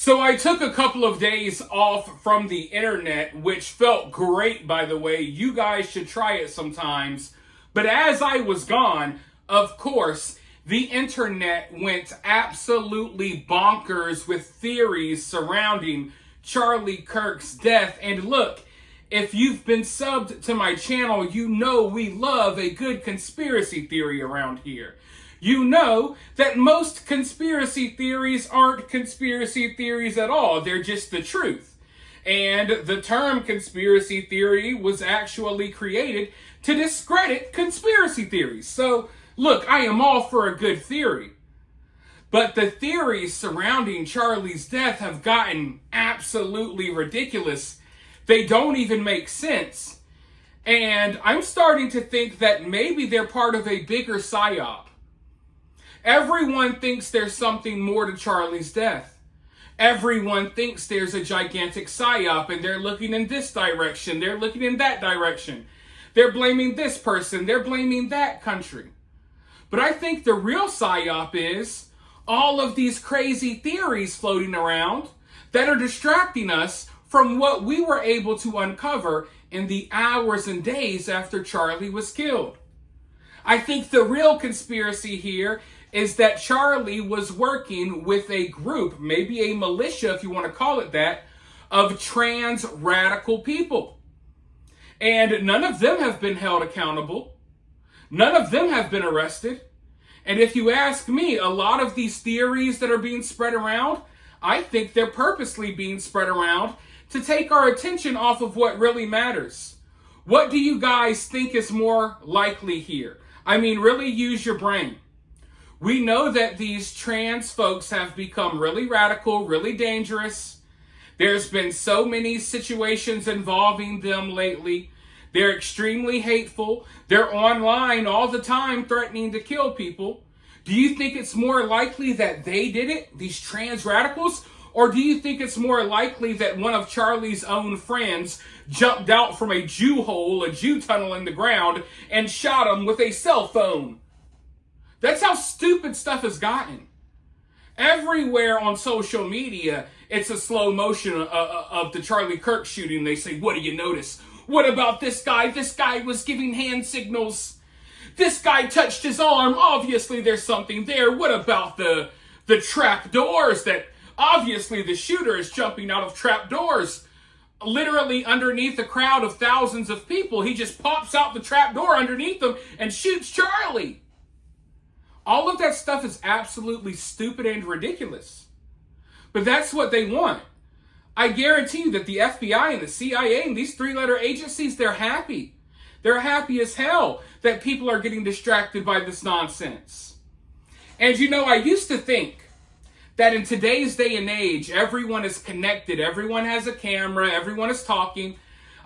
So I took a couple of days off from the internet, which felt great, by the way. You guys should try it sometimes. But as I was gone, of course, the internet went absolutely bonkers with theories surrounding Charlie Kirk's death. And look, if you've been subbed to my channel, you know we love a good conspiracy theory around here. You know that most conspiracy theories aren't conspiracy theories at all. They're just the truth. And the term conspiracy theory was actually created to discredit conspiracy theories. So, look, I am all for a good theory. But the theories surrounding Charlie's death have gotten absolutely ridiculous. They don't even make sense. And I'm starting to think that maybe they're part of a bigger psyop. Everyone thinks there's something more to Charlie's death. Everyone thinks there's a gigantic psyop and they're looking in this direction, they're looking in that direction. They're blaming this person, they're blaming that country. But I think the real psyop is all of these crazy theories floating around that are distracting us from what we were able to uncover in the hours and days after Charlie was killed. I think the real conspiracy here is that Charlie was working with a group, maybe a militia if you want to call it that, of trans radical people. And none of them have been held accountable. None of them have been arrested. And if you ask me, a lot of these theories that are being spread around, I think they're purposely being spread around to take our attention off of what really matters. What do you guys think is more likely here? I mean, really use your brain. We know that these trans folks have become really radical, really dangerous. There's been so many situations involving them lately. They're extremely hateful. They're online all the time threatening to kill people. Do you think it's more likely that they did it, these trans radicals? Or do you think it's more likely that one of Charlie's own friends jumped out from a Jew hole, a Jew tunnel in the ground, and shot him with a cell phone? That's how stupid stuff has gotten. Everywhere on social media, it's a slow motion of the Charlie Kirk shooting. They say, what do you notice? What about this guy? This guy was giving hand signals. This guy touched his arm. Obviously, there's something there. What about the trap doors that obviously the shooter is jumping out of trap doors? Literally underneath a crowd of thousands of people, he just pops out the trap door underneath them and shoots Charlie. All of that stuff is absolutely stupid and ridiculous. But that's what they want. I guarantee you that the FBI and the CIA and these three-letter agencies, they're happy. They're happy as hell that people are getting distracted by this nonsense. And you know, I used to think that in today's day and age, everyone is connected, everyone has a camera, everyone is talking.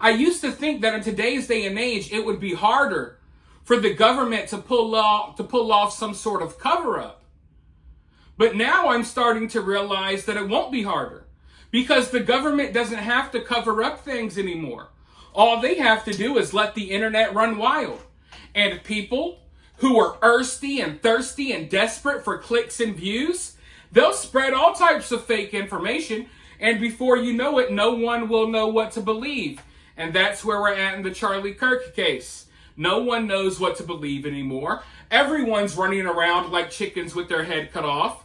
I used to think that in today's day and age, it would be harder for the government to pull off some sort of cover-up. But now I'm starting to realize that it won't be harder because the government doesn't have to cover up things anymore. All they have to do is let the internet run wild. And people who are thirsty and desperate for clicks and views, they'll spread all types of fake information, and before you know it, no one will know what to believe. And that's where we're at in the Charlie Kirk case. No one knows what to believe anymore. Everyone's running around like chickens with their head cut off.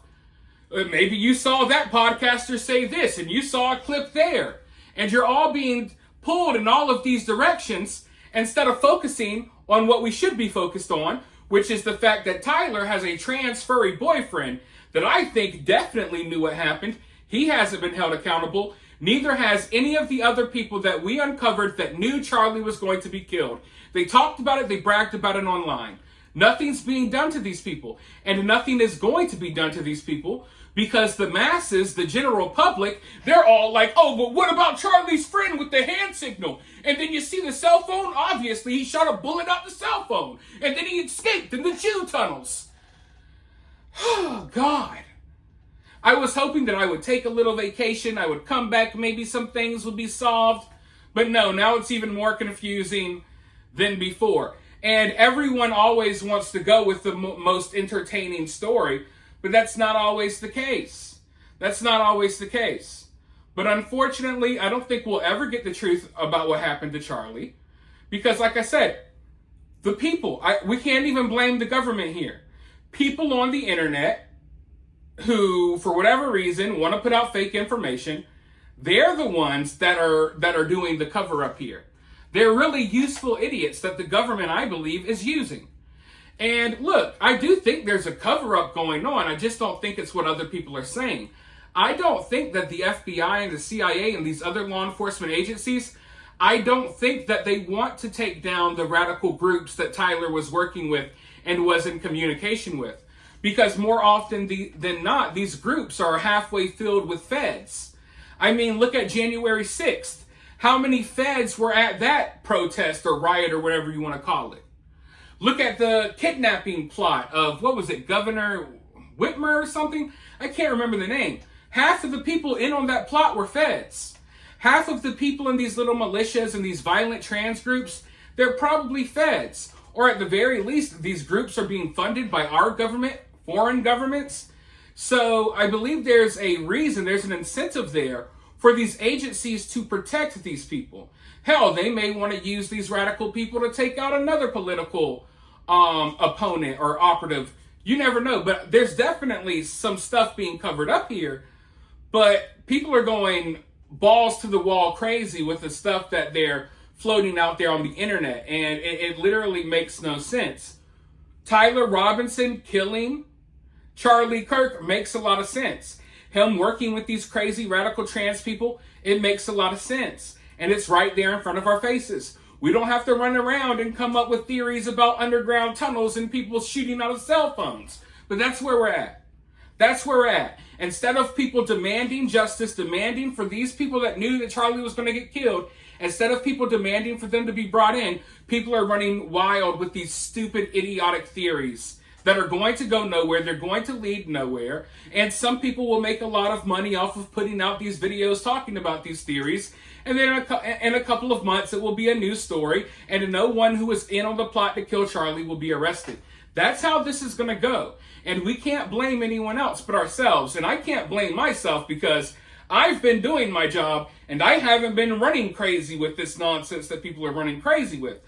Maybe you saw that podcaster say this, and you saw a clip there. And you're all being pulled in all of these directions instead of focusing on what we should be focused on, which is the fact that Tyler has a trans furry boyfriend that I think definitely knew what happened. He hasn't been held accountable. Neither has any of the other people that we uncovered that knew Charlie was going to be killed. They talked about it, they bragged about it online. Nothing's being done to these people, and nothing is going to be done to these people because the masses, the general public, they're all like, oh, but what about Charlie's friend with the hand signal? And then you see the cell phone. Obviously, he shot a bullet out the cell phone, and then he escaped in the Jew tunnels. Oh, God. I was hoping that I would take a little vacation, I would come back, maybe some things would be solved. But no, now it's even more confusing than before. And everyone always wants to go with the most entertaining story, but that's not always the case. That's not always the case. But unfortunately, I don't think we'll ever get the truth about what happened to Charlie. Because like I said, the people, we can't even blame the government here. People on the internet who, for whatever reason, want to put out fake information, they're the ones that are doing the cover up here. They're really useful idiots that the government, I believe, is using. And look, I do think there's a cover-up going on. I just don't think it's what other people are saying. I don't think that the FBI and the CIA and these other law enforcement agencies, I don't think that they want to take down the radical groups that Tyler was working with and was in communication with. Because more often than not, these groups are halfway filled with feds. I mean, look at January 6th. How many feds were at that protest or riot or whatever you want to call it? Look at the kidnapping plot of, what was it, Governor Whitmer or something? I can't remember the name. Half of the people in on that plot were feds. Half of the people in these little militias and these violent trans groups, they're probably feds. Or at the very least, these groups are being funded by our government, foreign governments. So I believe there's a reason, there's an incentive there for these agencies to protect these people. Hell, they may want to use these radical people to take out another political opponent or operative. You never know. But there's definitely some stuff being covered up here. But people are going balls to the wall crazy with the stuff that they're floating out there on the internet. And it literally makes no sense. Tyler Robinson killing Charlie Kirk makes a lot of sense. Him working with these crazy radical trans people, it makes a lot of sense. And it's right there in front of our faces. We don't have to run around and come up with theories about underground tunnels and people shooting out of cell phones. But that's where we're at. That's where we're at. Instead of people demanding justice, demanding for these people that knew that Charlie was going to get killed, instead of people demanding for them to be brought in, people are running wild with these stupid, idiotic theories that are going to go nowhere. They're going to lead nowhere. And some people will make a lot of money off of putting out these videos talking about these theories. And then in a couple of months, it will be a news story. And no one who was in on the plot to kill Charlie will be arrested. That's how this is going to go. And we can't blame anyone else but ourselves. And I can't blame myself because I've been doing my job and I haven't been running crazy with this nonsense that people are running crazy with.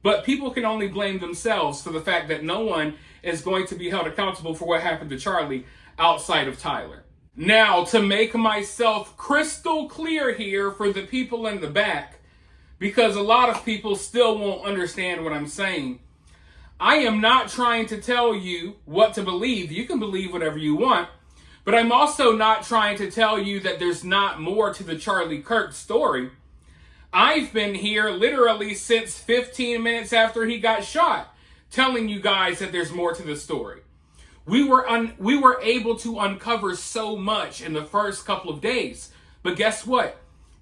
But people can only blame themselves for the fact that no one is going to be held accountable for what happened to Charlie outside of Tyler. Now, to make myself crystal clear here for the people in the back, because a lot of people still won't understand what I'm saying, I am not trying to tell you what to believe. You can believe whatever you want, but I'm also not trying to tell you that there's not more to the Charlie Kirk story. I've been here literally since 15 minutes after he got shot, telling you guys that there's more to the story. We were able to uncover so much in the first couple of days. But guess what?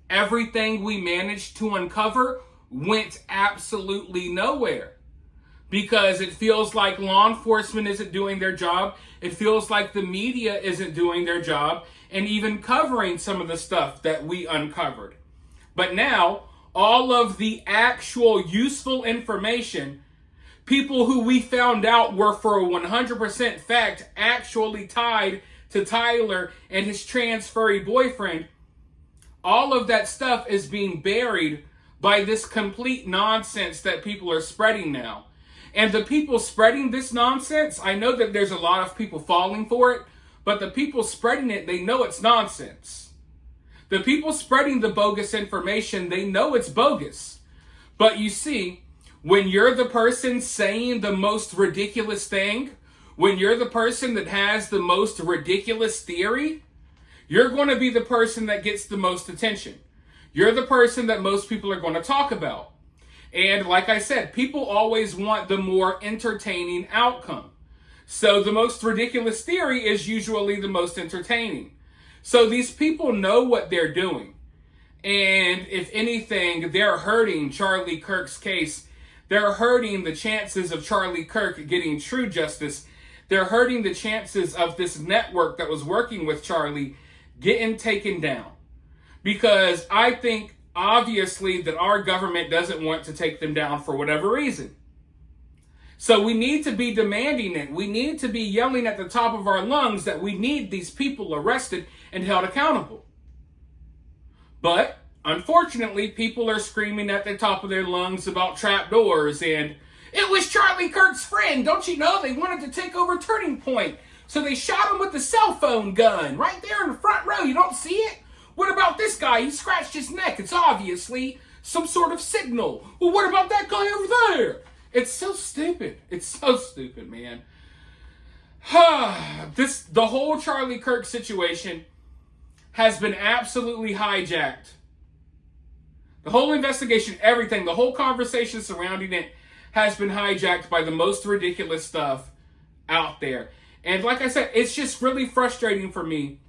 Everything we managed to uncover went absolutely nowhere. Because it feels like law enforcement isn't doing their job. It feels like the media isn't doing their job and even covering some of the stuff that we uncovered. But now, all of the actual useful information, people who we found out were for a 100% fact actually tied to Tyler and his trans furry boyfriend, all of that stuff is being buried by this complete nonsense that people are spreading now. And the people spreading this nonsense, I know that there's a lot of people falling for it, but the people spreading it, they know it's nonsense. The people spreading the bogus information, they know it's bogus. But you see, when you're the person saying the most ridiculous thing, when you're the person that has the most ridiculous theory, you're going to be the person that gets the most attention. You're the person that most people are going to talk about. And like I said, people always want the more entertaining outcome. So the most ridiculous theory is usually the most entertaining. So these people know what they're doing. And if anything, they're hurting Charlie Kirk's case. They're hurting the chances of Charlie Kirk getting true justice. They're hurting the chances of this network that was working with Charlie getting taken down. Because I think, obviously, that our government doesn't want to take them down for whatever reason. So we need to be demanding it. We need to be yelling at the top of our lungs that we need these people arrested and held accountable. But unfortunately, people are screaming at the top of their lungs about trapdoors and it was Charlie Kirk's friend. Don't you know they wanted to take over Turning Point? So they shot him with the cell phone gun right there in the front row. You don't see it? What about this guy? He scratched his neck. It's obviously some sort of signal. Well, what about that guy over there? It's so stupid. It's so stupid, man. The whole Charlie Kirk situation has been absolutely hijacked. The whole investigation, everything, the whole conversation surrounding it has been hijacked by the most ridiculous stuff out there. And like I said, it's just really frustrating for me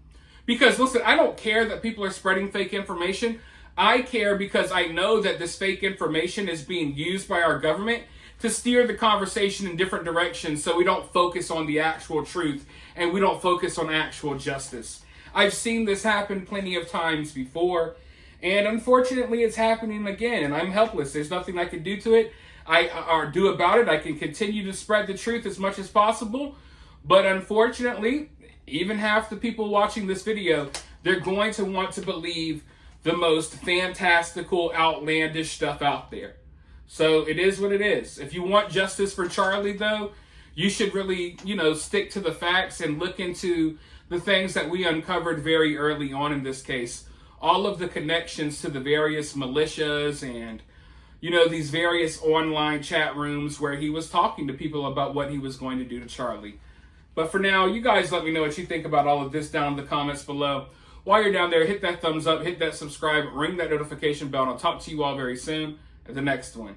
because, listen, I don't care that people are spreading fake information. I care because I know that this fake information is being used by our government to steer the conversation in different directions so we don't focus on the actual truth and we don't focus on actual justice. I've seen this happen plenty of times before, and unfortunately it's happening again, and I'm helpless. There's nothing I can do to it or do about it. I can continue to spread the truth as much as possible, but unfortunately, even half the people watching this video, they're going to want to believe the most fantastical, outlandish stuff out there. So it is what it is. If you want justice for Charlie, though, you should really, stick to the facts and look into the things that we uncovered very early on in this case. All of the connections to the various militias and, these various online chat rooms where he was talking to people about what he was going to do to Charlie. But for now, you guys let me know what you think about all of this down in the comments below. While you're down there, hit that thumbs up, hit that subscribe, ring that notification bell, and I'll talk to you all very soon at the next one.